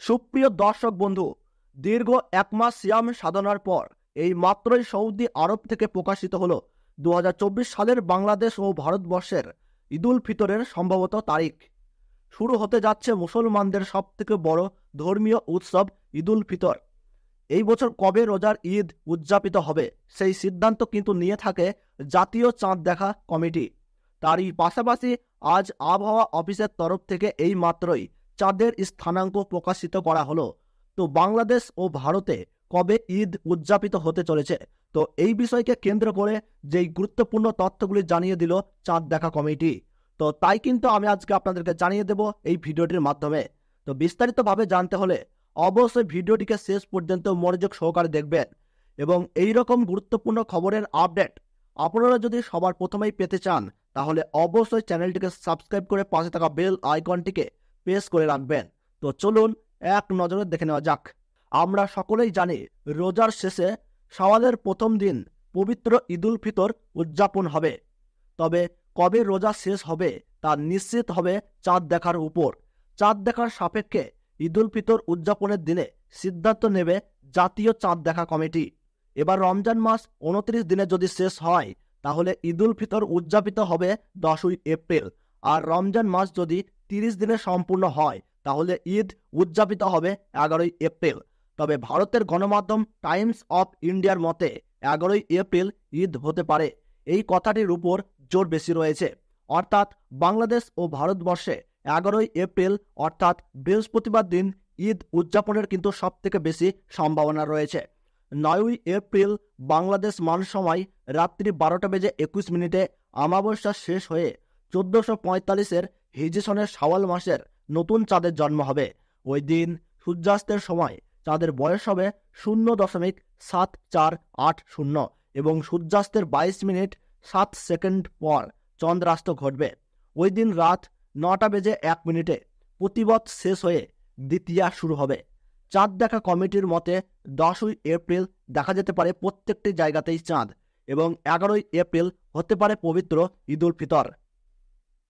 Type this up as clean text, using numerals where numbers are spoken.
সুপ্রিয় দর্শক বন্ধু, দীর্ঘ এক মাস সিয়াম সাধনার পর এই মাত্রই সৌদি আরব থেকে প্রকাশিত হলো 2024 সালের বাংলাদেশ ও ভারতবর্ষের ঈদুল ফিতরের সম্ভবত তারিখ। শুরু হতে যাচ্ছে মুসলমানদের সবথেকে বড় ধর্মীয় উৎসব ঈদুল ফিতর। এই বছর কবে রোজার ঈদ উদযাপিত হবে সেই সিদ্ধান্ত কিন্তু নিয়ে থাকে জাতীয় চাঁদ দেখা কমিটি। তারই পাশাপাশি আজ আবহাওয়া অফিসের তরফ থেকে এই মাত্রই চাঁদের স্থানাঙ্ক প্রকাশিত করা হলো। তো বাংলাদেশ ও ভারতে কবে ঈদ উদযাপিত হতে চলেছে, তো এই বিষয়কে কেন্দ্র করে যেই গুরুত্বপূর্ণ তথ্যগুলি জানিয়ে দিল চাঁদ দেখা কমিটি, তো তাই কিন্তু আমি আজকে আপনাদেরকে জানিয়ে দেব এই ভিডিওটির মাধ্যমে। তো বিস্তারিতভাবে জানতে হলে অবশ্যই ভিডিওটিকে শেষ পর্যন্ত মনোযোগ সহকারে দেখবেন এবং এই রকম গুরুত্বপূর্ণ খবরের আপডেট আপনারা যদি সবার প্রথমেই পেতে চান তাহলে অবশ্যই চ্যানেলটিকে সাবস্ক্রাইব করে পাশে থাকা বেল আইকনটিকে প্রেস করে রাখবেন। তো চলুন এক নজরে দেখে নেওয়া যাক। আমরা সকলেই জানি রোজার শেষে শাওয়ালের প্রথম দিন পবিত্র ঈদুল ফিতর উদযাপন হবে। তবে কবে রোজা শেষ হবে তা নিশ্চিত হবে চাঁদ দেখার উপর। চাঁদ দেখার সাপেক্ষে ঈদুল ফিতর উদযাপনের দিনে সিদ্ধান্ত নেবে জাতীয় চাঁদ দেখা কমিটি। এবার রমজান মাস 29 দিনে যদি শেষ হয় তাহলে ঈদুল ফিতর উদযাপিত হবে 10ই এপ্রিল, আর রমজান মাস যদি 30 দিনে সম্পূর্ণ হয় তাহলে ঈদ উদযাপিত হবে 11ই এপ্রিল। তবে ভারতের গণমাধ্যম টাইমস অফ ইন্ডিয়ার মতে 11ই এপ্রিল ঈদ হতে পারে, এই কথাটির উপর জোর বেশি রয়েছে। অর্থাৎ বাংলাদেশ ও ভারতবর্ষে 11ই এপ্রিল অর্থাৎ বৃহস্পতিবার দিন ঈদ উদযাপনের কিন্তু সব থেকে বেশি সম্ভাবনা রয়েছে। 9ই এপ্রিল বাংলাদেশ মান সময় রাত্রি 12:21 আমাবস্যা শেষ হয়ে 1445-এর হিজরি সনের শাওয়াল মাসের নতুন চাঁদের জন্ম হবে। ওই দিন সূর্যাস্তের সময় চাঁদের বয়স হবে 0.7480 এবং সূর্যাস্তের 22 মিনিট 7 সেকেন্ড পর চন্দ্রাস্ত ঘটবে। ওই দিন রাত 9:01 প্রতিবদ শেষ হয়ে দ্বিতীয়া শুরু হবে। চাঁদ দেখা কমিটির মতে 10ই এপ্রিল দেখা যেতে পারে প্রত্যেকটি জায়গাতেই চাঁদ এবং 11ই এপ্রিল হতে পারে পবিত্র ঈদুল ফিতর।